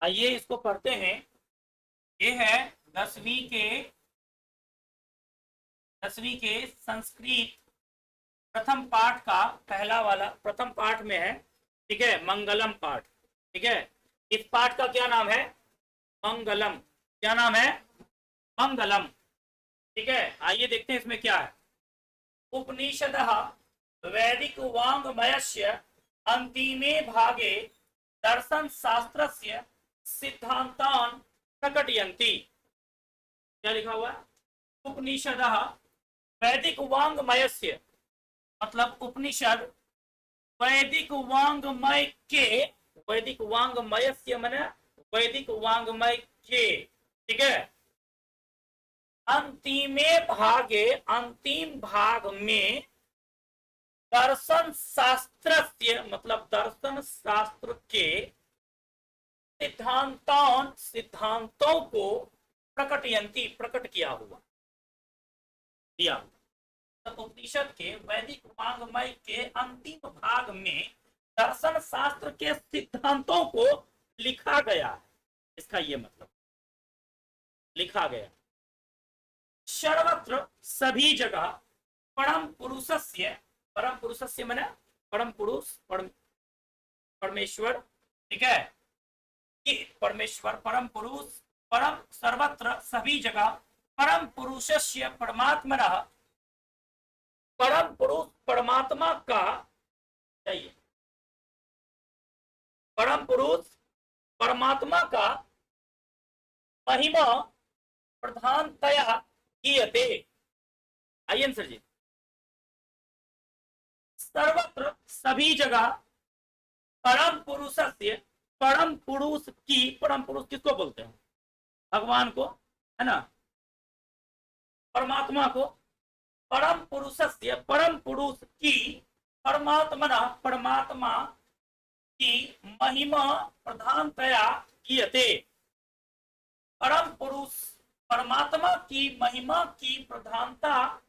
आइए इसको पढ़ते हैं। ये है 10वीं के संस्कृत प्रथम पाठ का पहला वाला प्रथम पाठ में है। ठीक है, मंगलम पाठ। ठीक है, इस पाठ का क्या नाम है? मंगलम। क्या नाम है? मंगलम। ठीक है, आइए देखते हैं इसमें क्या है। उपनिषद वैदिक वाङ्मयस्य अंतिमे भागे दर्शन शास्त्रस्य सिद्धांतान प्रकटयन्ति। क्या लिखा हुआ है? उपनिषद वैदिक वाङ्मयस्य, मतलब उपनिषद वैदिक वाङ्मय के, वैदिक वाङ्मयस्य माने वैदिक वाङ्मय के, ठीक है, अंतिमे भागे, अंतिम भाग में दर्शन शास्त्र, मतलब दर्शन शास्त्र के सिद्धांतों को प्रकटयंती, प्रकट किया हुआ, दिया। तो उपनिषद के वैदिक वाङ्मय के अंतिम भाग में दर्शन शास्त्र के सिद्धांतों को लिखा गया है। इसका ये मतलब, लिखा गया सर्वत्र, सभी जगह, परम पुरुषस्य, परम पुरुषस्य माने परम पुरुष, परमेश्वर, ठीक है, परमेश्वर, परम पुरुष, परम, सर्वत्र, सभी जगह, परम पुरुषस्य परमात्मनः, परम पुरुष परमात्मा का, चाहिए, परम पुरुष परमात्मा का महिमा प्रधानतया गीयते। आइए आंसर जी। सर्वत्र, सभी जगह, परम पुरुष से, परम पुरुष की, परम पुरुष किसको बोलते हैं? भगवान को, है ना, परमात्मा को, परम पुरुष से, परम पुरुष की, परमात्मा, परमात्मा की महिमा प्रधानतया गीयते। परम पुरुष परमात्मा की महिमा की प्रधानता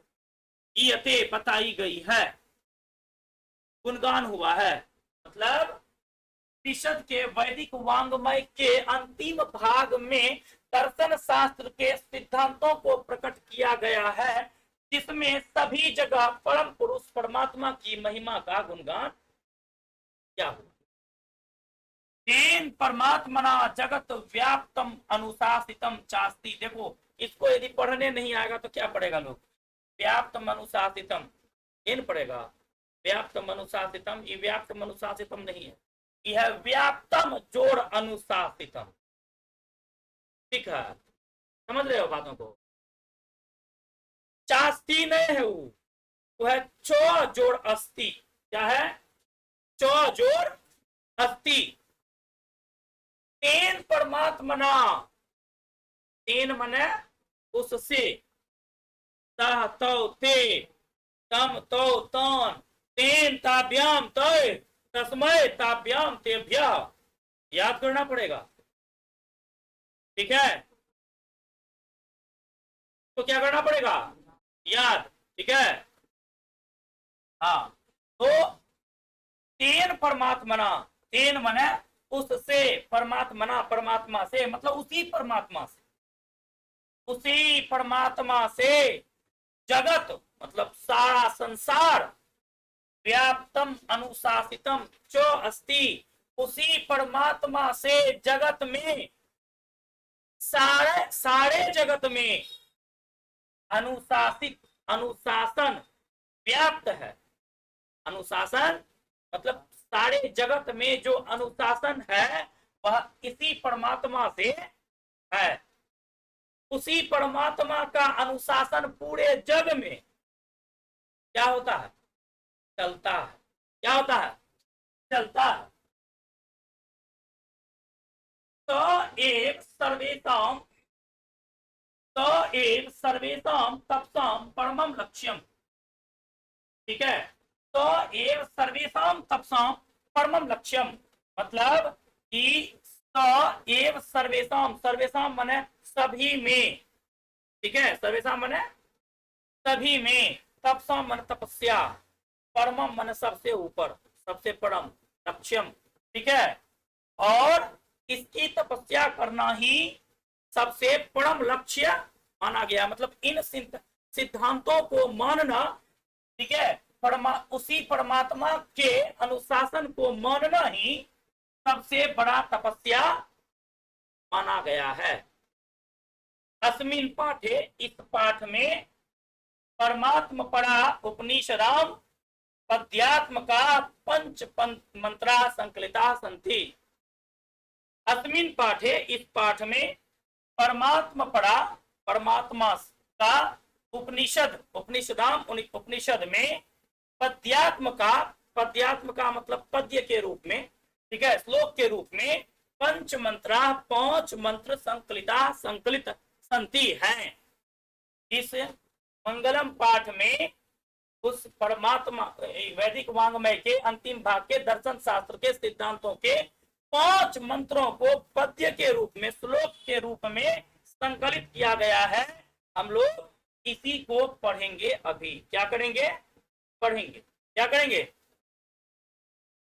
गीयते, बताई गई है, गुणगान हुआ है। मतलब उपनिषद के वैदिक वाङ्मय के अंतिम भाग में दर्शन शास्त्र के सिद्धांतों को प्रकट किया गया है, जिसमें सभी जगह परम पुरुष परमात्मा की महिमा का गुणगान क्या हुआ। तेन परमात्मना जगत व्याप्तम अनुशासितम चास्ति। देखो, इसको यदि पढ़ने नहीं आएगा तो क्या पढ़ेगा लोग? व्याप्तम अनुशासितम, इन पढ़ेगा, व्याप्तम अनुशासितम। ये व्याप्तम अनुशासितम नहीं है, यह व्याप्तम जोड़ अनुशासितम। ठीक है, समझ रहे हो बातों को? चास्ती नहीं है, वो है चो जोड़ अस्ति। क्या है? चो जोड़ अस्ति। तेन परमात्मना, तेन मने उससे, तह तो ते, तम तो तन, तेन ताभ्याम तय, तस्मय ताभ्याम तेभ्य। याद करना पड़ेगा, ठीक है, तो क्या करना पड़ेगा? याद, ठीक है। हाँ, तो तेन परमात्मना, तेन मने उससे, परमात्मना परमात्मा से, मतलब उसी परमात्मा से, उसी परमात्मा से, जगत मतलब सारा संसार, व्याप्तम अनुशासितम चो अस्ति, उसी परमात्मा से जगत में, सारे सारे जगत में अनुशासित, अनुशासन व्याप्त है। अनुशासन मतलब सारे जगत में जो अनुशासन है वह किसी परमात्मा से है। उसी परमात्मा का अनुशासन पूरे जग में क्या होता है? चलता है। क्या होता है? चलता है। तो एव सर्वेषां, तो एव सर्वेषां तपसां परमं लक्ष्यम। ठीक है, तो एव सर्वेषां तपसां परमं लक्ष्यम, मतलब कि तो एव सर्वेषां, सर्वेषां माने सभी में, ठीक है, सर्वेषां माने सभी में, तपसां माने तपस्या, परमम माने सबसे ऊपर, सबसे परम, लक्ष्यम, ठीक है, और इसकी तपस्या तपस्या करना ही सबसे परम लक्ष्य माना गया। मतलब इन सिद्धांतों को मानना, ठीक है, उसी परमात्मा के अनुशासन को मानना ही सबसे बड़ा तपस्या माना गया है। अस्मिन् पाठे, इस पाठ में परमात्म परा उपनिषदाम पद्यात्म का पंच मंत्रा संकलिता संति। अस्मिन् पाठे, इस पाठ में परमात्म परा, परमात्मा का उपनिषद, उपनिषदाम उपनिषद में पद्यात्म का मतलब पद्य के रूप में, ठीक है, श्लोक के रूप में पंच मंत्रा, 5 मंत्र संकलिता संकलित संति हैं। इस मंगलम पाठ में उस परमात्मा वैदिक वांग्मय के अंतिम भाग के दर्शन शास्त्र के सिद्धांतों के 5 मंत्रों को पद्य के रूप में, श्लोक के रूप में संकलित किया गया है। हम लोग इसी को पढ़ेंगे। अभी क्या करेंगे? पढ़ेंगे। क्या करेंगे?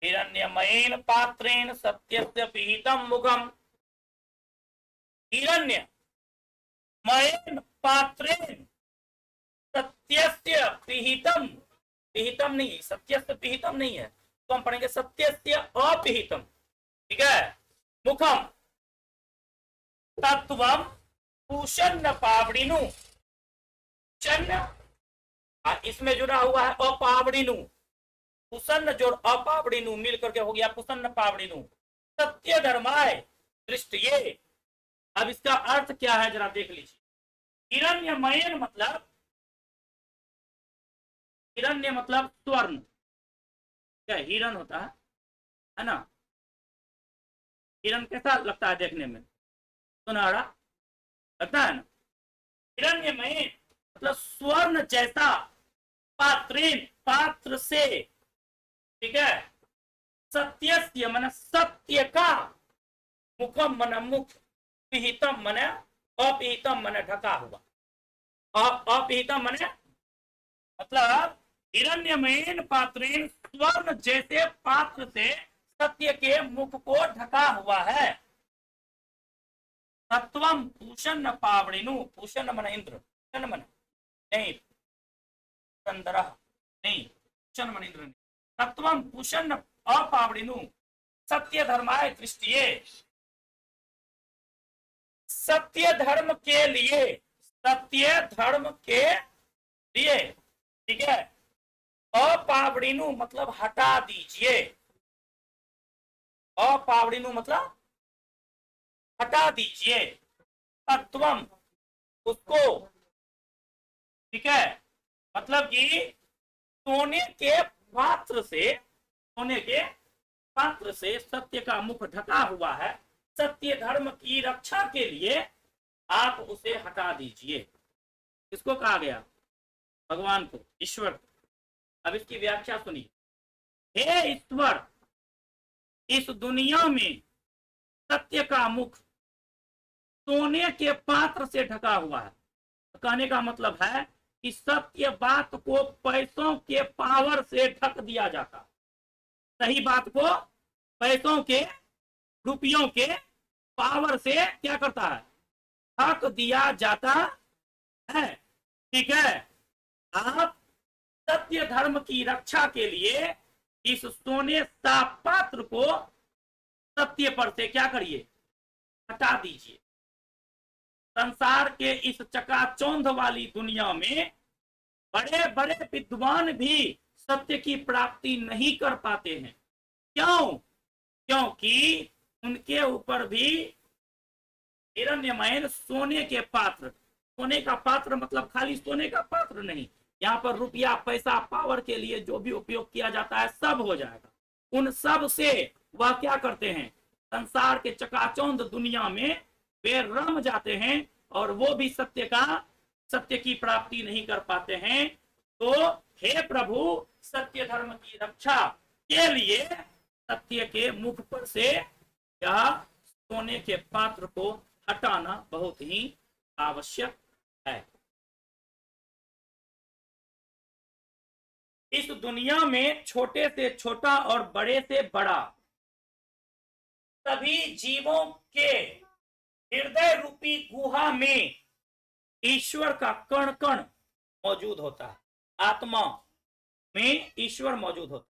हिरण्यमयेन पात्रेण सत्यस्य पिहितं मुखम, हिरण्यमयेन पात्रेण सत्यस्य पिहितम, पिहितम नहीं, सत्यस्य पिहितम नहीं है, तो हम पढ़ेंगे सत्यस्य अपिहितम, ठीक है, मुखम तत्वम पूषन्न पावड़िनु, चन्न इसमें जुड़ा हुआ है अपावड़िनु, पुसन्न जोड़ अपावड़िनु मिल करके हो गया पुसन्न पावड़िनु। सत्य धर्माय दृष्टिये। अब इसका अर्थ क्या है जरा देख लीजिए। हिरण्यमयन मतलब, हिरण्य मतलब स्वर्ण, क्या हिरण होता है ना? हिरण कैसा लगता है देखने में? सुनहरा लगता है ना? हिरण्यमय मतलब स्वर्ण जैसा, पात्रेन पात्र से, ठीक है, सत्यस्य मन सत्य का, मुखम मन मुख, पिहितम मन अपिहितम मन ढका हुआ, अपिहितम मन मतलब हिरण्यमयन पात्रेन स्वर्ण जैसे पात्र से सत्य के मुख को ढका हुआ है। तत्वम पूषण पावड़िनु, पूषण मन इंद्र, पूषण मन नहीं, चंद्र नहीं, पूषण मन इंद्र नहीं, तत्वम पूषण अपावड़िनु सत्य धर्माय दृष्टिये। सत्य धर्म के लिए, सत्य धर्म के लिए, ठीक है, अपावड़िनु मतलब हटा दीजिए, अपावड़िनु मतलब हटा दीजिए, तत्वम उसको, ठीक है, मतलब कि सोने के पात्र से, सोने के पात्र से सत्य का मुख ढका हुआ है, सत्य धर्म की रक्षा के लिए आप उसे हटा दीजिए। किसको कहा गया? भगवान को, ईश्वर को। अब इसकी व्याख्या सुनिए। हे ईश्वर, इस दुनिया में सत्य का मुख सोने के पात्र से ढका हुआ है। कहने का मतलब है कि सत्य बात को पैसों के पावर से ढक दिया जाता, सही बात को पैसों के, रुपयों के पावर से क्या करता है? ढक दिया जाता है, ठीक है। आप सत्य धर्म की रक्षा के लिए इस सोने सा पात्र को सत्य पर से क्या करिए? हटा दीजिए। संसार के इस चकाचौंध वाली दुनिया में बड़े बड़े विद्वान भी सत्य की प्राप्ति नहीं कर पाते हैं। क्यों? क्योंकि उनके ऊपर भी हिरण्यमय सोने के पात्र, सोने का पात्र मतलब खाली सोने का पात्र नहीं, यहाँ पर रुपया पैसा पावर के लिए जो भी उपयोग किया जाता है सब हो जाएगा। उन सब से वह क्या करते हैं? संसार के चकाचौंध दुनिया में वे रम जाते हैं और वो भी सत्य की प्राप्ति नहीं कर पाते हैं। तो हे प्रभु, सत्य धर्म की रक्षा के लिए सत्य के मुख पर से यह सोने के पात्र को हटाना बहुत ही आवश्यक है। इस दुनिया में छोटे से छोटा और बड़े से बड़ा सभी जीवों के हृदय रूपी गुहा में ईश्वर का कण कण मौजूद होता है, आत्मा में ईश्वर मौजूद होता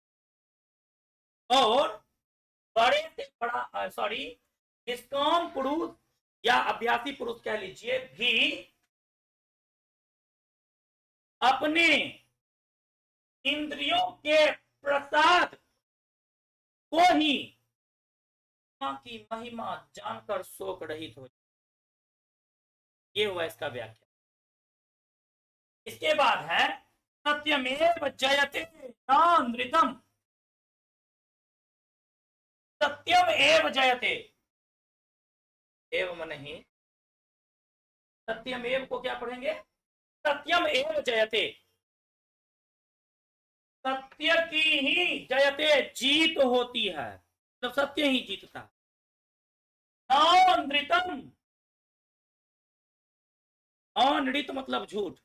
है। और बड़े से बड़ा निष्काम पुरुष या अभ्यासी पुरुष कह लीजिए भी अपने इंद्रियों के प्रसाद को ही की महिमा जानकर शोक रहित हो, ये हुआ इसका व्याख्या। इसके बाद है सत्यमेव जयते नानृतम। सत्यम एव जयते, एव नहीं, सत्यम एव को क्या पढ़ेंगे? सत्यम एव जयते, सत्य की ही जयते जीत होती है, तो सत्य ही जीतता। अनृतम, अनृत मतलब झूठ,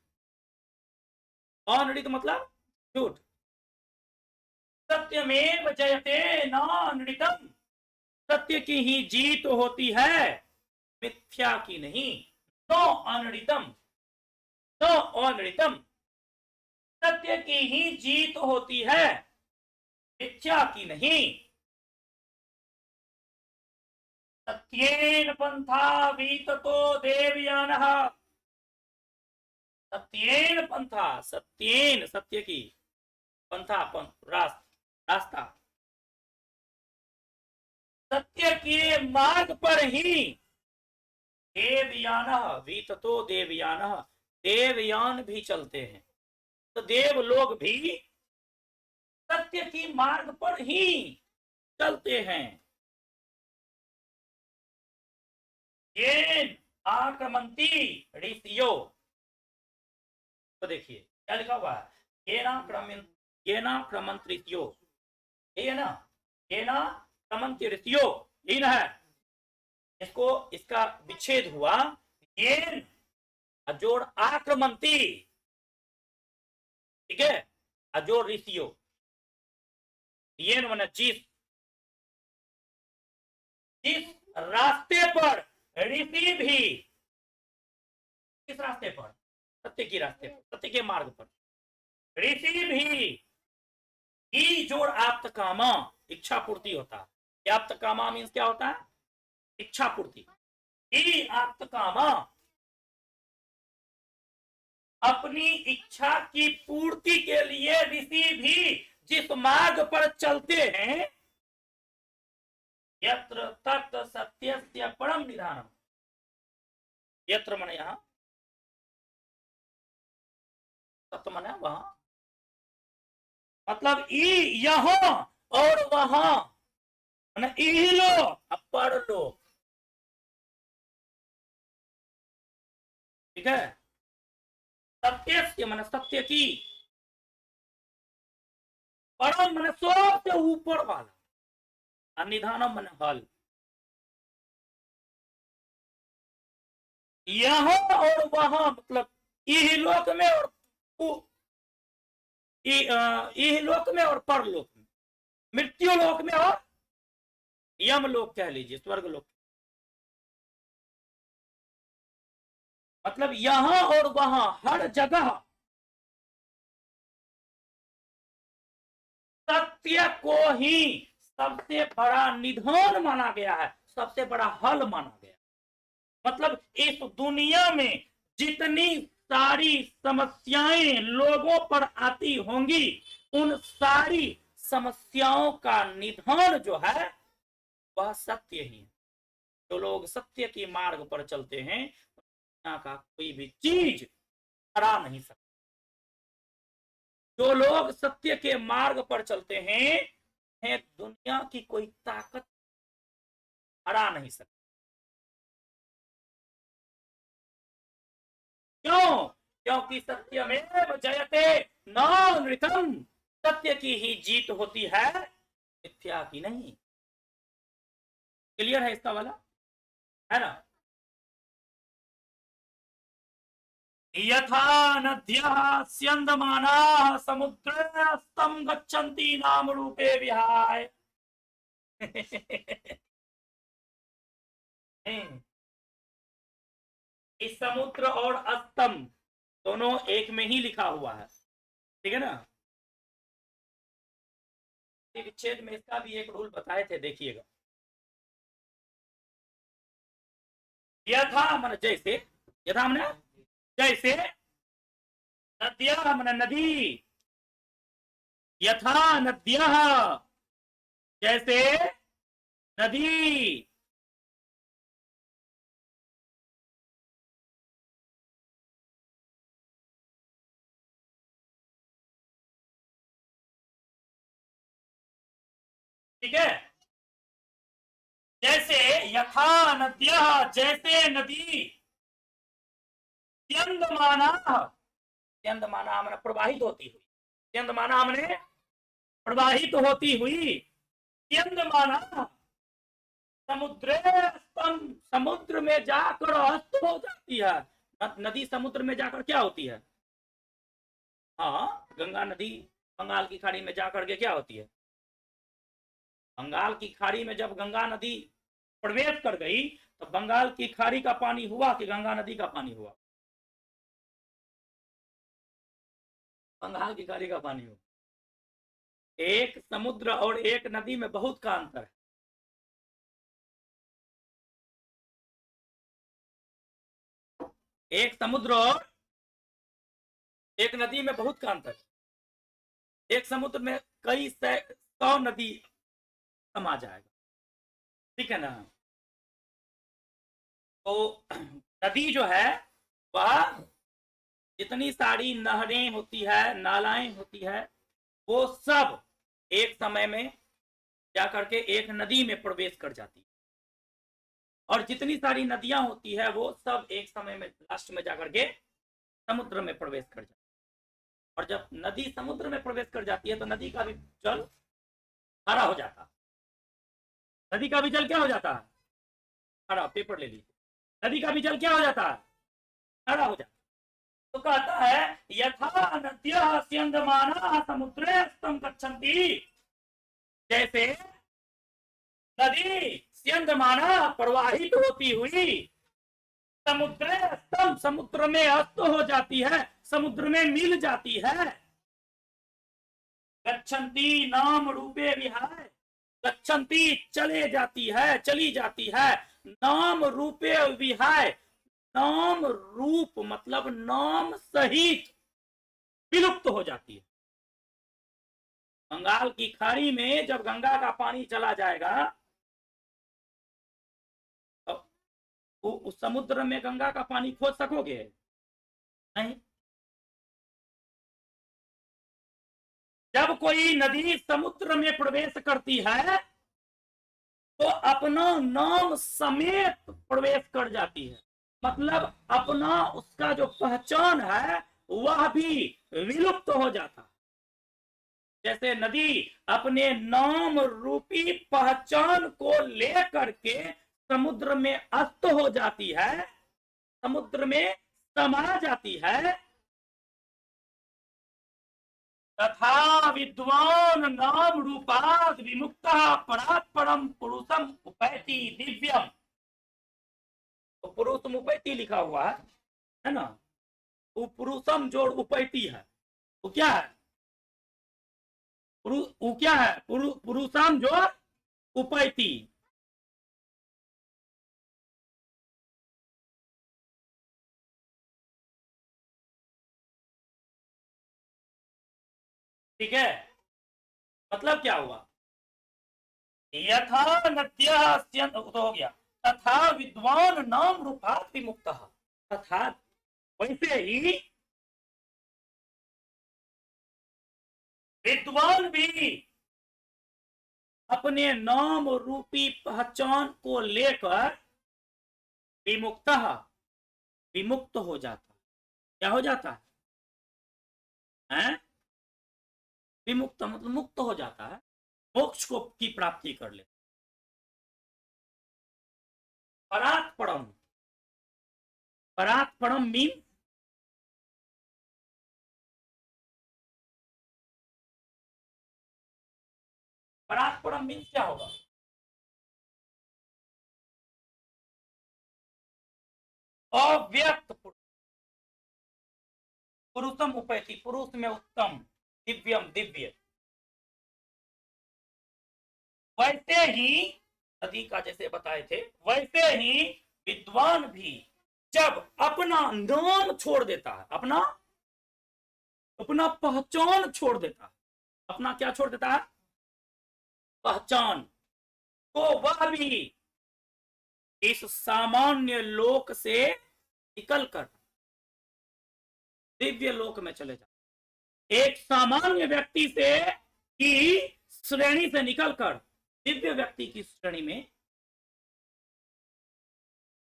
अनृत मतलब झूठ। सत्यमेव जयते नानृतम, सत्य की ही जीत होती है, मिथ्या की नहीं। नो अनृतम, नो अनृतम, सत्य की ही जीत होती है, मिथ्या की नहीं। सत्येन पंथा वीततो देवयानः, सत्येन पंथा, सत्येन सत्य की, पंथा रास्ता, सत्य के मार्ग पर ही देवयानः वीततो देवयानः, देवयान भी चलते हैं, तो देव लोग भी सत्य की मार्ग पर ही चलते हैं। ये आक्रमंती ऋषियों, तो देखिए क्या लिखा हुआ है, ये ना क्रमंत ऋषियों, ये ना, ये ना क्रमंत ऋषियों, ये ना है, इसको इसका विच्छेद हुआ, ये अजोड़ आक्रमंती, ठीक है, अजोड़ ऋषियों, ये माने जिस रास्ते पर ऋषि भी, किस रास्ते पर? सत्य की रास्ते पर, सत्य के मार्ग पर ऋषि भी ई जोड़ आप्त कामा, इच्छा पूर्ति होता है। आप्त कामा मीन्स क्या होता है? इच्छा पूर्ति। ई आप्त कामा, अपनी इच्छा की पूर्ति के लिए ऋषि भी जिस मार्ग पर चलते हैं, यत्र तत् सत्यस्य परम निधानम, यत्र माने यहां, तत् माने वहां, मतलब ई यहां और वहां, माने लो अपर लो, ठीक है। सत्य माने सत्य की, परम माने सबसे ऊपर वाला, निधानम माने हल, यहां और वहां मतलब इहलोक में और इहलोक में और परलोक में, मृत्यु लोक में और यम लोक कह लीजिए, स्वर्ग लोक, मतलब यहां और वहां हर जगह सत्य को ही सबसे बड़ा निधान माना गया है, सबसे बड़ा हल माना गया। मतलब इस दुनिया में जितनी सारी समस्याएं लोगों पर आती होंगी, उन सारी समस्याओं का निधान जो है वह सत्य ही है। जो लोग सत्य के मार्ग पर चलते हैं, दुनिया का कोई भी चीज हरा नहीं सकता। जो लोग सत्य के मार्ग पर चलते हैं, दुनिया की कोई ताकत हरा नहीं सकती। क्यों? क्योंकि सत्यमेव जयते नानृतम, सत्य की ही जीत होती है, मिथ्या की नहीं। क्लियर है इसका वाला, है ना? यथा नद्यः स्यन्दमानाः समुद्रस्तं गच्छन्ति नाम रूपे विहाय। इस समुद्र और अस्तम दोनों एक में ही लिखा हुआ है, ठीक है ना। विच्छेद में इसका भी एक रूल बताए थे, देखिएगा। यथा मन जैसे, यथा मन जैसे, नद्या मन नदी, यथा नद्यः जैसे नदी। ठीक है, जैसे यथा नद्यः जैसे नदी, त्यंदमाना, त्यंदमाना मैंने प्रवाहित होती हुई, त्यंदमाना हमने प्रवाहित होती हुई, त्यंदमाना समुद्र, समुद्र में जाकर अस्त हो जाती है। नदी समुद्र में जाकर क्या होती है? हाँ, गंगा नदी बंगाल की खाड़ी में जाकर के क्या होती है? बंगाल की खाड़ी में जब गंगा नदी प्रवेश कर गई तो बंगाल की खाड़ी का पानी हुआ कि गंगा नदी का पानी हुआ? बंगाल की खाड़ी का पानी हुआ। एक समुद्र और एक नदी में बहुत का अंतर है। एक समुद्र और एक नदी में बहुत का अंतर है। एक समुद्र में कई 100 नदी समा जाएगा, ठीक है ना। तो नदी जो है वह जितनी सारी नहरें होती है, नालाएं होती है, वो सब एक समय में जाकर के एक नदी में प्रवेश कर जाती है। और जितनी सारी नदियां होती है वो सब एक समय में लास्ट में जाकर के समुद्र में प्रवेश कर जाती है। और जब नदी समुद्र में प्रवेश कर जाती है तो नदी का भी जल हरा हो जाता है। नदी का भी जल क्या हो जाता है? हरा। पेपर ले लीजिए। नदी का भी जल क्या हो जाता है? हरा हो जाता है। तो कहता है यथा नद्यः स्यन्दमाना समुद्रे स्तम गच्छन्ति, जैसे नदी स्यन्दमाना प्रवाहित होती हुई समुद्र स्तम समुद्र में अस्त हो जाती है, समुद्र में मिल जाती है। गच्छन्ति नाम रूपे विहाय, गच्छन्ति चले जाती है, चली जाती है, नाम रूपे विहाय, नाम रूप मतलब नाम सहित विलुप्त हो जाती है। बंगाल की खाड़ी में जब गंगा का पानी चला जाएगा तो उस समुद्र में गंगा का पानी खोज सकोगे? नहीं। जब कोई नदी समुद्र में प्रवेश करती है तो अपना नाम समेत प्रवेश कर जाती है, मतलब अपना उसका जो पहचान है वह भी विलुप्त हो जाता है। जैसे नदी अपने नाम रूपी पहचान को लेकर के समुद्र में अस्त हो जाती है, समुद्र में समा जाती है, तथा विद्वान नाम रूपाद विमुक्तः परात् परम पुरुषम उपैति दिव्यम। तो पुरुषम उपैति लिखा हुआ है ना। वो पुरुषम जोड़ उपैति है, वो क्या है? वो क्या है? पुरुषम जोड़ उपैति। ठीक है, मतलब क्या हुआ? यथा नद्यः तो हो गया, तथा विद्वान नाम रूपात विमुक्त, तथा वैसे ही विद्वान भी अपने नाम रूपी पहचान को लेकर विमुक्त, विमुक्त हो जाता है। क्या हो जाता है? विमुक्त मतलब मुक्त हो जाता है, मोक्ष को की प्राप्ति कर ले। परात्परम, परात्परम मीन परात्परम मीन क्या होगा? अव्यक्त पुरुष, पुरुषम उपैति, पुरुष में उत्तम, दिव्यम दिव्य। वैसे ही नदी का जैसे बताए थे, वैसे ही विद्वान भी जब अपना नाम छोड़ देता है, अपना पहचान छोड़ देता है, अपना क्या छोड़ देता है? पहचान, तो वह भी इस सामान्य लोक से निकलकर दिव्य लोक में चले जाते। एक सामान्य व्यक्ति से की श्रेणी से निकलकर दिव्य व्यक्ति की श्रेणी में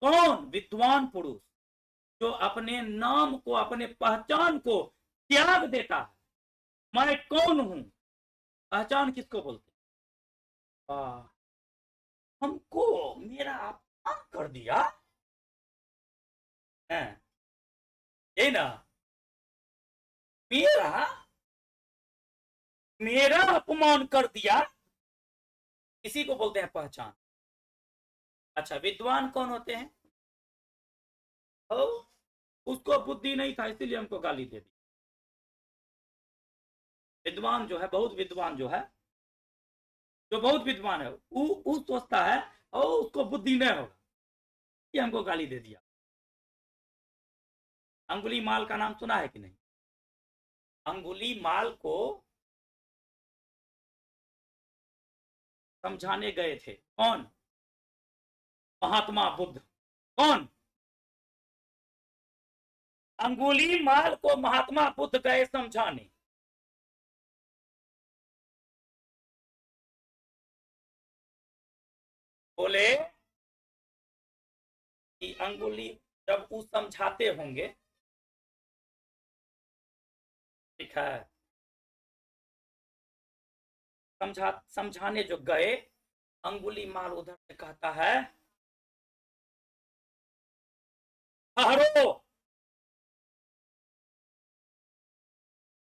कौन? विद्वान पुरुष, जो अपने नाम को, अपने पहचान को त्याग देता है। मैं कौन हूं? पहचान किसको बोलते हैं? हमको मेरा अपमान कर दिया है, ये ना, मेरा अपमान कर दिया, इसी को बोलते हैं पहचान। अच्छा, विद्वान कौन होते हैं? उसको बुद्धि नहीं था इसीलिए हमको गाली दे दी। विद्वान जो है, बहुत विद्वान जो है, जो बहुत विद्वान है, वो सोचता है और उसको बुद्धि नहीं होगा, ये हमको गाली दे दिया। अंगुलीमाल का नाम सुना है कि नहीं? अंगुलीमाल को समझाने गए थे कौन? महात्मा बुद्ध। कौन? अंगुलीमाल को महात्मा बुद्ध गए समझाने। बोले कि अंगुली जब वो समझाते होंगे, ठीक है, समझाने जो गए, अंगुलीमाल उधर से कहता है, ठहरो,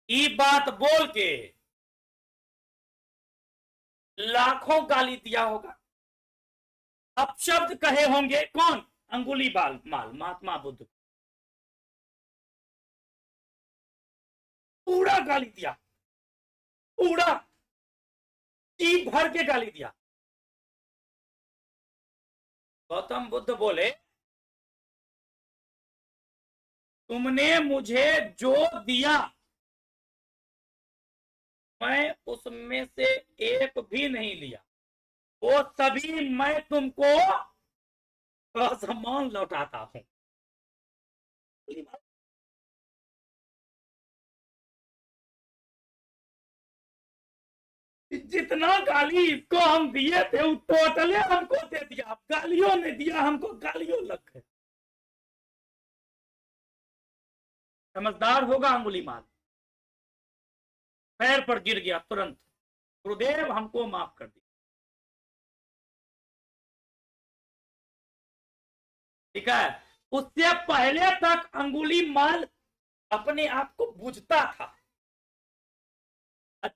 ये बात बोल के लाखों गाली दिया होगा, अपशब्द कहे होंगे। कौन? अंगुलीमाल, महात्मा बुद्ध, पूरा गाली दिया, पूरा जी भर के गाली दिया। गौतम बुद्ध बोले, तुमने मुझे जो दिया मैं उसमें से एक भी नहीं लिया, वो सभी मैं तुमको असमान लौटाता हूं। जितना गाली इसको हम दिए थे वो टोटले हमको दे दिया, गालियों ने दिया हमको, गालियों लग गए। समझदार होगा अंगुलीमाल, पैर पर गिर गया तुरंत, गुरुदेव हमको माफ कर दिया। ठीक है, उससे पहले तक अंगुलीमाल अपने आप को बुझता था।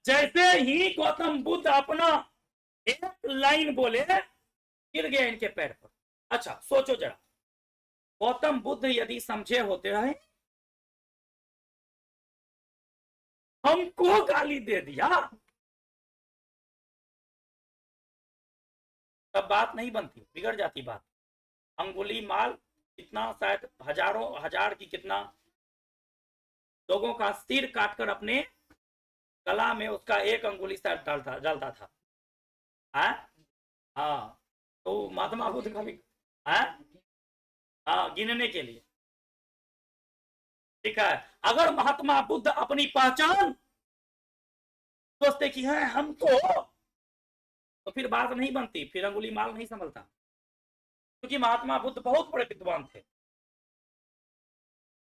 जैसे ही गौतम बुद्ध अपना एक लाइन बोले, गिर गया इनके पैर पर। अच्छा सोचो जरा, गौतम बुद्ध यदि समझे होते रहे, हमको गाली दे दिया, तब बात नहीं बनती, बिगड़ जाती बात। अंगुलीमाल कितना, शायद हजारों हजार की कितना लोगों का सिर काटकर अपने गला में उसका एक अंगुली शायद डालता था। हाँ, तो महात्मा बुद्ध का भी हाँ, गिनने के लिए। ठीक है, अगर महात्मा बुद्ध अपनी पहचान सोचते कि है हमको, तो फिर बात नहीं बनती, फिर अंगुलीमाल नहीं संभलता, क्योंकि महात्मा बुद्ध बहुत बड़े विद्वान थे।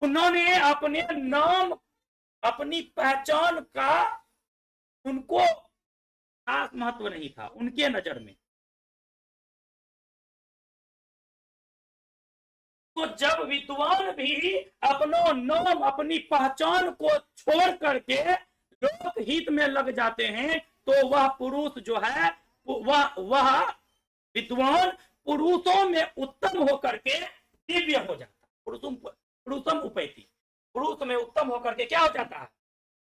उन्होंने अपने नाम, अपनी पहचान का उनको खास महत्व नहीं था उनके नजर में। तो जब विद्वान भी अपना नाम, अपनी पहचान को छोड़ करके लोक हित में लग जाते हैं, तो वह पुरुष जो है, वह विद्वान पुरुषों में उत्तम होकर के दिव्य हो जाता। पुरुषम उपैति, पुरुष में उत्तम होकर के क्या हो जाता है,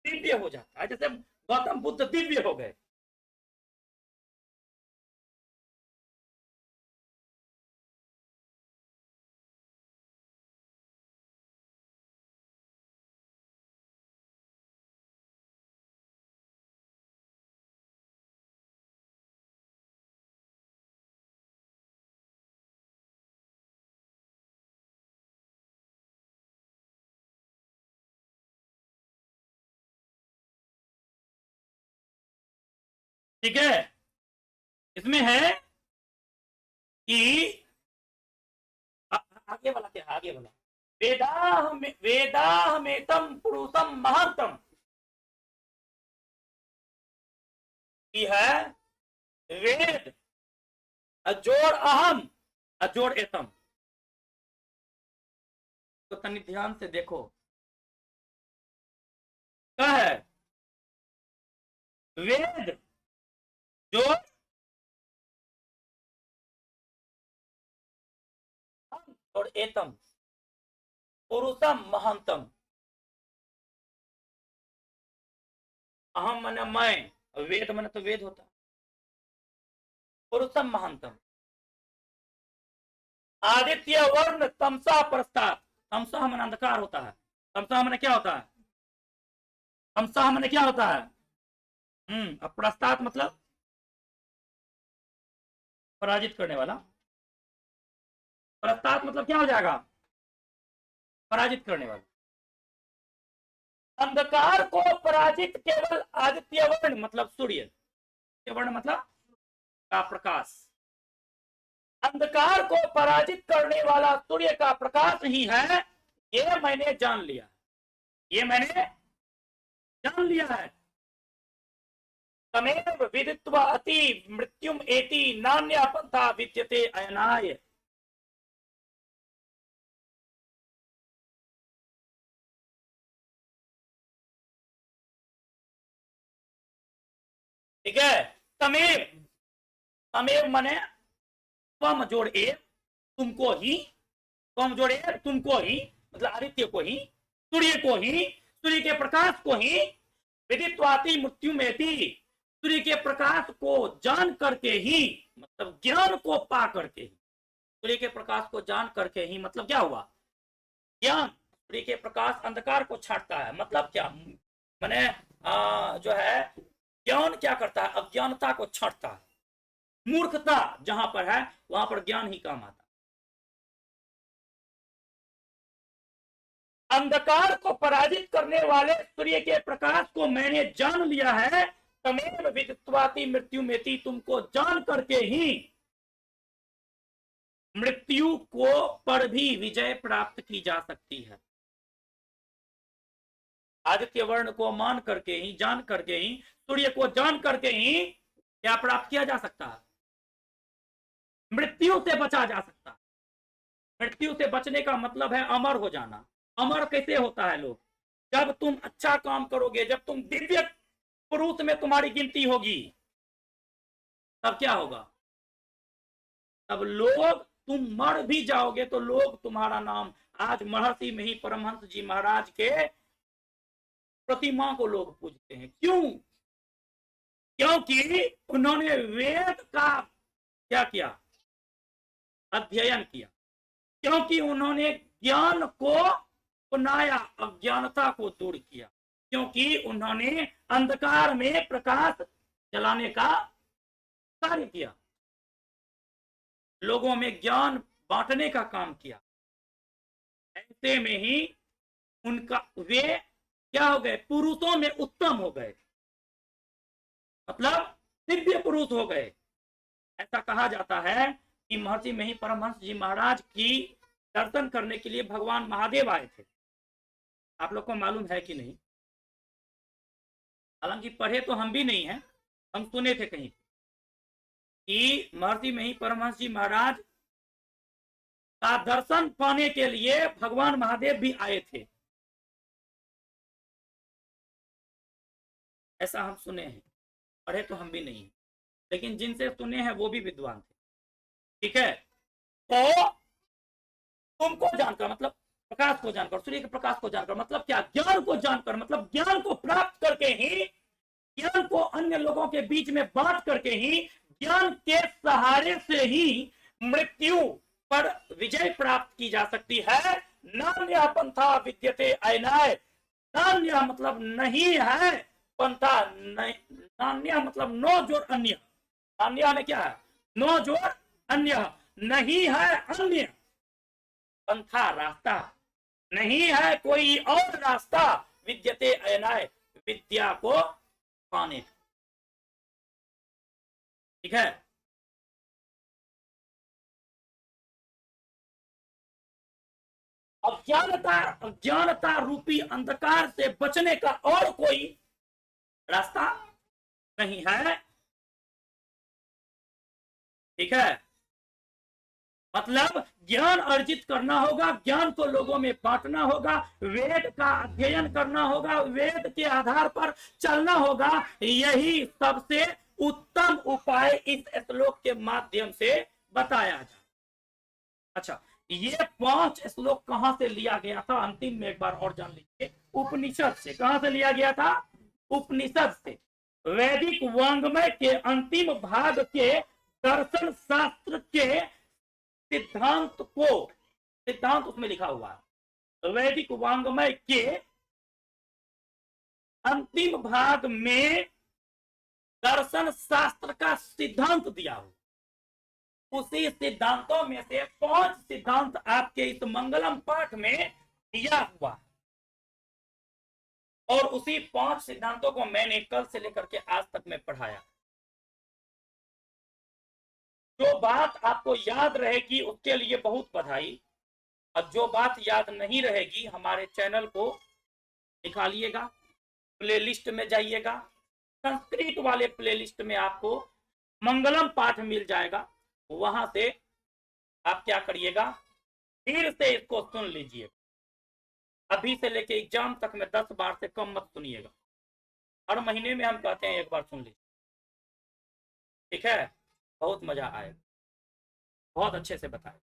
दिव्य हो जाता है। जैसे गौतम बुद्ध दिव्य हो गए। ठीक है, इसमें है कि आगे वाला क्या, आगे वाला वेदाहमेतम पुरुषम महंतम, की है वेद अजोड़ अहम अजोड़ एतम। तो तनि ध्यान से देखो, क्या है, वेद जोड़ और एतम, पुरुषम महंतम। अहम माने मैं, वेद माने तो वेद होता, पुरुषम महंतम। आदित्य वर्ण तमसा प्रस्ताव, तमसा माने अंधकार होता है, तमसा माने क्या होता है, तमसा माने क्या होता है, अब प्रस्ताव मतलब पराजित करने वाला, प्रस्ताव मतलब क्या हो जाएगा, पराजित करने वाला। अंधकार को पराजित केवल आदित्य वर्ण मतलब सूर्य के वर्ण मतलब का प्रकाश, अंधकार को पराजित करने वाला सूर्य का प्रकाश ही है, ये मैंने जान लिया, ये मैंने जान लिया है। तमेव विदित्वा अति मृत्युम एति नान्य पंथा विद्यते अयनाय। ठीक है, तमेव, तमेव माने त्वम जोड़ एव, तुमको ही, त्वम जोड़ एव तुमको ही, मतलब आदित्य को ही, सूर्य को ही, सूर्य के प्रकाश को ही, विदित्वाति मृत्यु में थी, सूर्य के प्रकाश को जान करके ही, मतलब ज्ञान को पा करके ही, सूर्य के प्रकाश को जान करके ही मतलब क्या हुआ, ज्ञान। सूर्य के प्रकाश अंधकार को छाटता है, मतलब क्या, माने जो है ज्ञान क्या करता है, अज्ञानता को छाटता है, मूर्खता जहां पर है वहां पर ज्ञान ही काम आता है। अंधकार को पराजित करने वाले सूर्य के प्रकाश को मैंने जान लिया है, तमेव विदित्वाति मृत्यु में थी, तुमको जान करके ही मृत्यु को पर भी विजय प्राप्त की जा सकती है। आदित्य वर्ण को मान करके ही, जान करके ही, सूर्य को जान करके ही क्या प्राप्त किया जा सकता है, मृत्यु से बचा जा सकता है। मृत्यु से बचने का मतलब है अमर हो जाना। अमर कैसे होता है लोग, जब तुम अच्छा काम करोगे, जब तुम दिव्य पुरुष में तुम्हारी गिनती होगी, तब क्या होगा, तब लोग, तुम मर भी जाओगे तो लोग तुम्हारा नाम, आज महर्षि में ही परमहंस जी महाराज के प्रतिमा को लोग पूजते हैं, क्यों, क्योंकि उन्होंने वेद का क्या किया, अध्ययन किया, क्योंकि उन्होंने ज्ञान को अपनाया, अज्ञानता को दूर किया, क्योंकि उन्होंने अंधकार में प्रकाश जलाने का कार्य किया, लोगों में ज्ञान बांटने का काम किया। ऐसे में ही उनका, वे क्या हो गए, पुरुषों में उत्तम हो गए, मतलब दिव्य पुरुष हो गए। ऐसा कहा जाता है कि महर्षि में ही परमहंस जी महाराज की दर्शन करने के लिए भगवान महादेव आए थे। आप लोग को मालूम है कि नहीं, हालांकि पढ़े तो हम भी नहीं हैं, हम सुने थे कहीं कि महर्षि में ही परमहंस जी महाराज का दर्शन पाने के लिए भगवान महादेव भी आए थे, ऐसा हम सुने हैं, पढ़े तो हम भी नहीं, लेकिन जिनसे सुने हैं वो भी विद्वान थे। ठीक है, तो तुमको जानकर मतलब प्रकाश को जानकर, सूर्य के प्रकाश को जानकर मतलब क्या, ज्ञान को जानकर, मतलब ज्ञान को प्राप्त करके ही, ज्ञान को अन्य लोगों के बीच में बांट करके ही, ज्ञान के सहारे से ही मृत्यु पर विजय प्राप्त की जा सकती है। नान्य पंथा विद्यते अयनाय, नान्य मतलब नहीं है, पंथा नान्य मतलब नो जोड़ अन्य, नान्य में क्या है, नो जोड़ अन्य, नहीं है अन्य, पंथा रास्ता, नहीं है कोई और रास्ता, विद्यते अयनाय विद्या को पाने का। ठीक है, अज्ञानता, अज्ञानता रूपी अंधकार से बचने का और कोई रास्ता नहीं है। ठीक है, मतलब ज्ञान अर्जित करना होगा, ज्ञान को लोगों में बांटना होगा, वेद का अध्ययन करना होगा, वेद के आधार पर चलना होगा, यही सबसे उत्तम उपाय इस श्लोक के माध्यम से बताया जाए। अच्छा, ये 5 श्लोक कहां से लिया गया था, अंतिम में एक बार और जान लीजिए, उपनिषद से। कहां से लिया गया था, उपनिषद से। वैदिक वांग्मय के अंतिम भाग के दर्शन शास्त्र के सिद्धांत को, सिद्धांत उसमें लिखा हुआ है, वैदिक वांग्मय के अंतिम भाग में दर्शन शास्त्र का सिद्धांत दिया हुआ, उसी सिद्धांतों में से 5 सिद्धांत आपके इस मंगलम पाठ में दिया हुआ, और उसी 5 सिद्धांतों को मैंने कल से लेकर के आज तक में पढ़ाया। जो बात आपको याद रहेगी उसके लिए बहुत बधाई, और जो बात याद नहीं रहेगी हमारे चैनल को निकालिएगा, प्लेलिस्ट में जाइएगा, संस्कृत वाले प्लेलिस्ट में आपको मंगलम पाठ मिल जाएगा, वहां से आप क्या करिएगा, फिर से इसको सुन लीजिएगा। अभी से लेके एग्जाम तक में 10 बार से कम मत सुनिएगा, हर महीने में हम कहते हैं एक बार सुन लीजिए। ठीक है, बहुत मजा आएगा, बहुत अच्छे से बताए।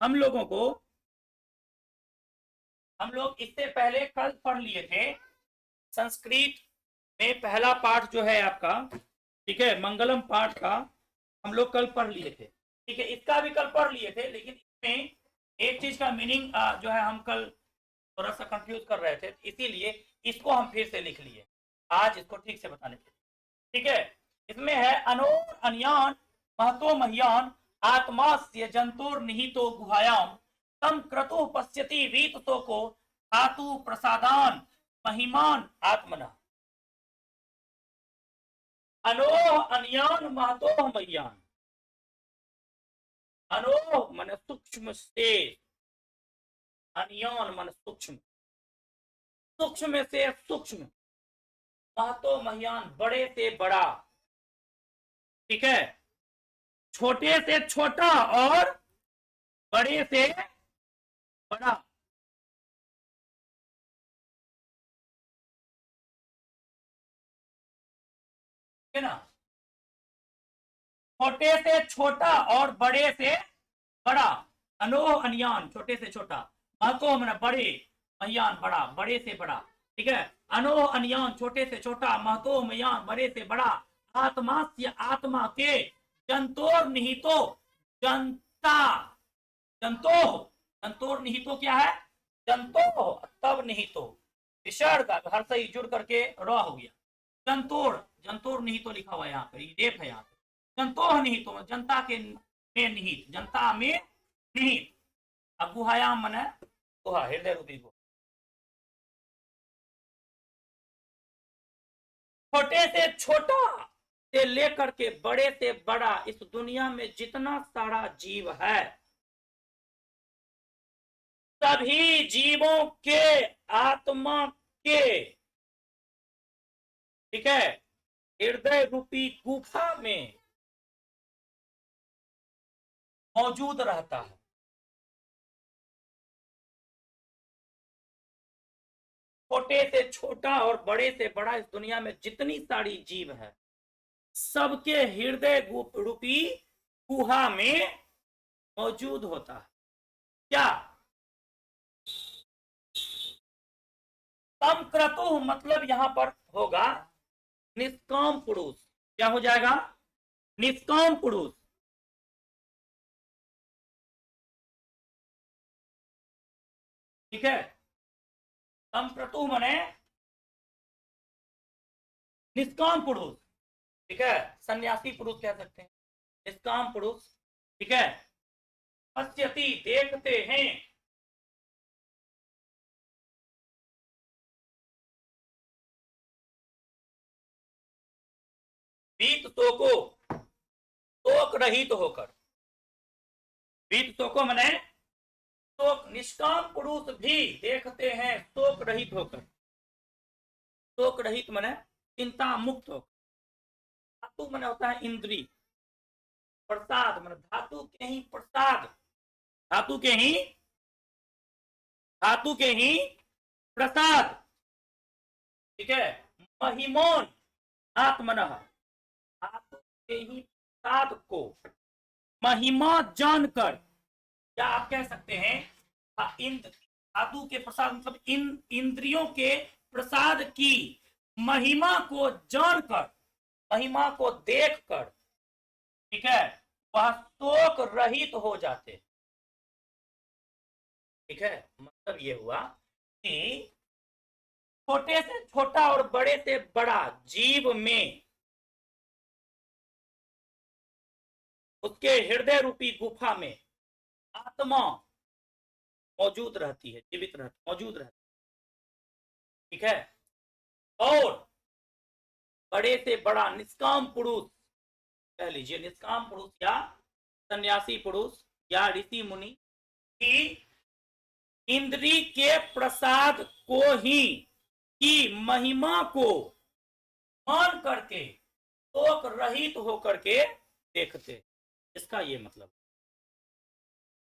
हम लोगों को, हम लोग इससे पहले कल पढ़ लिए थे संस्कृत में पहला पाठ जो है आपका, ठीक है, मंगलम पाठ का हम लोग कल पढ़ लिए थे, ठीक है, इसका भी कल पढ़ लिए थे, लेकिन इसमें एक चीज का मीनिंग जो है हम कल थोड़ा सा कंफ्यूज कर रहे थे, इसीलिए इसको हम फिर से लिख लिए आज इसको ठीक से बताने के लिए, ठीक है। इसमें है अनोर अन्यान महतो मह्यान आत्मास्य जंतुर निहितो गुहायाम तम क्रतु पश्यति वीततो को धातु प्रसादान महिमान आत्मना। अनोह अन्यान महतो मह्यान, अनोह मन सूक्ष्म से, अन्यान मन सूक्ष्म, सूक्ष्म से सूक्ष्म, महतो मह्यान बड़े से बड़ा, ठीक है, छोटे से छोटा और बड़े से बड़ा, है ना, छोटे से छोटा और बड़े से बड़ा, अनोह अन्यान छोटे से छोटा, महतो मन बड़े, मह्यान बड़ा, बड़े से बड़ा, ठीक है, अनोह अन्यान छोटे से छोटा, महतो मह्यान बड़े से बड़ा, आत्मा से आत्मा के, जंतोर निहितो जनता, जंतो, जंतोर निहितो क्या है, जंतो तब निहितो, विसर्ग हर से जुड़ करके र हो गया, जंतोर, जंतोर निहितो लिखा हुआ है यहाँ पर, रेप है यहाँ पे, जंतोह निहितो जनता के में निहित, जनता में निहित, अब गुहायाम मन है गुहा, हृदय रूपी गुहा, छोटे से छोटा से लेकर के बड़े से बड़ा इस दुनिया में जितना सारा जीव है, सभी जीवों के आत्मा के, ठीक है, हृदय रूपी गुफा में मौजूद रहता है। छोटे से छोटा और बड़े से बड़ा इस दुनिया में जितनी सारी जीव है, सबके हृदय रूपी गुहा में मौजूद होता है। क्या तम क्रतु मतलब यहां पर होगा निष्काम पुरुष, क्या हो जाएगा, निष्काम पुरुष, ठीक है, तम क्रतु मने निष्काम पुरुष, ठीक है, सन्यासी पुरुष कह सकते हैं, निष्काम पुरुष, ठीक है, पश्यति देखते हैं, बीत को शोक रहित होकर, बीत को मने शोक, निष्काम पुरुष भी देखते हैं शोक रहित होकर, शोक रहित मने चिंता मुक्त होकर, धातु मने होता है इंद्री, प्रसाद मने धातु के ही प्रसाद, धातु के ही, धातु के ही प्रसाद, ठीक है, महिमोन आत्मन, धातु के ही प्रसाद को महिमा जानकर, या आप कह सकते हैं धातु के प्रसाद मतलब इन इंद्रियों के प्रसाद की महिमा को जानकर, महिमा को देखकर, ठीक है, वह शोक रहित हो जाते, ठीक है, मतलब ये हुआ कि छोटे से छोटा और बड़े से बड़ा जीव में उसके हृदय रूपी गुफा में आत्मा मौजूद रहती है, जीवित रहती, मौजूद रहती, ठीक है, और बड़े से बड़ा निष्काम पुरुष, कह लीजिए निष्काम पुरुष या सन्यासी पुरुष या ऋषि मुनि की इंद्री के प्रसाद को ही की महिमा को मान करके शोक रहित होकर के देखते, इसका ये मतलब,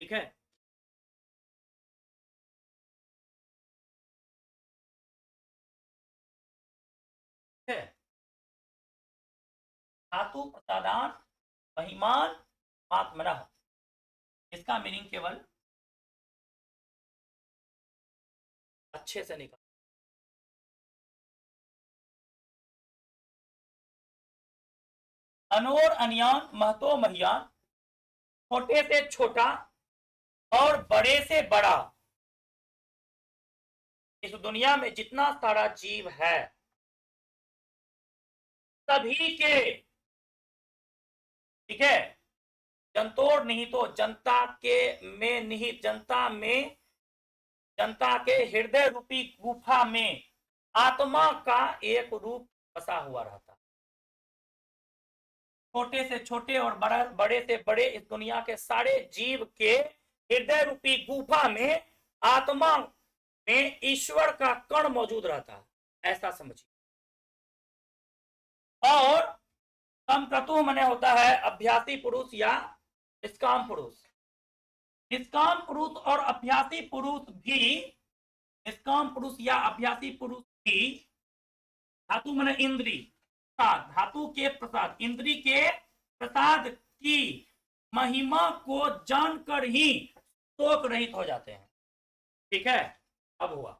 ठीक है, धातु प्रसादान महिमान आत्मनः, इसका मीनिंग केवल अच्छे से निकाल। अनोर अनियान महतो महियान, छोटे से छोटा और बड़े से बड़ा। इस दुनिया में जितना सारा जीव है सभी के, ठीक है, जंतोर नहीं तो जनता के में निहित, जनता के हृदय रूपी गुफा में आत्मा का एक रूप बसा हुआ रहता। छोटे से छोटे और बड़े से बड़े, इस दुनिया के सारे जीव के हृदय रूपी गुफा में आत्मा में ईश्वर का कण मौजूद रहता है, ऐसा समझिए। और समक्रतु मने होता है अभ्यासी पुरुष या निष्काम पुरुष। निष्काम पुरुष और अभ्यासी पुरुष भी, निष्काम पुरुष या अभ्यासी पुरुष भी, धातु मने इंद्री, धातु के प्रसाद, इंद्री के प्रसाद की महिमा को जानकर ही शोक रहित हो जाते हैं। ठीक है, अब हुआ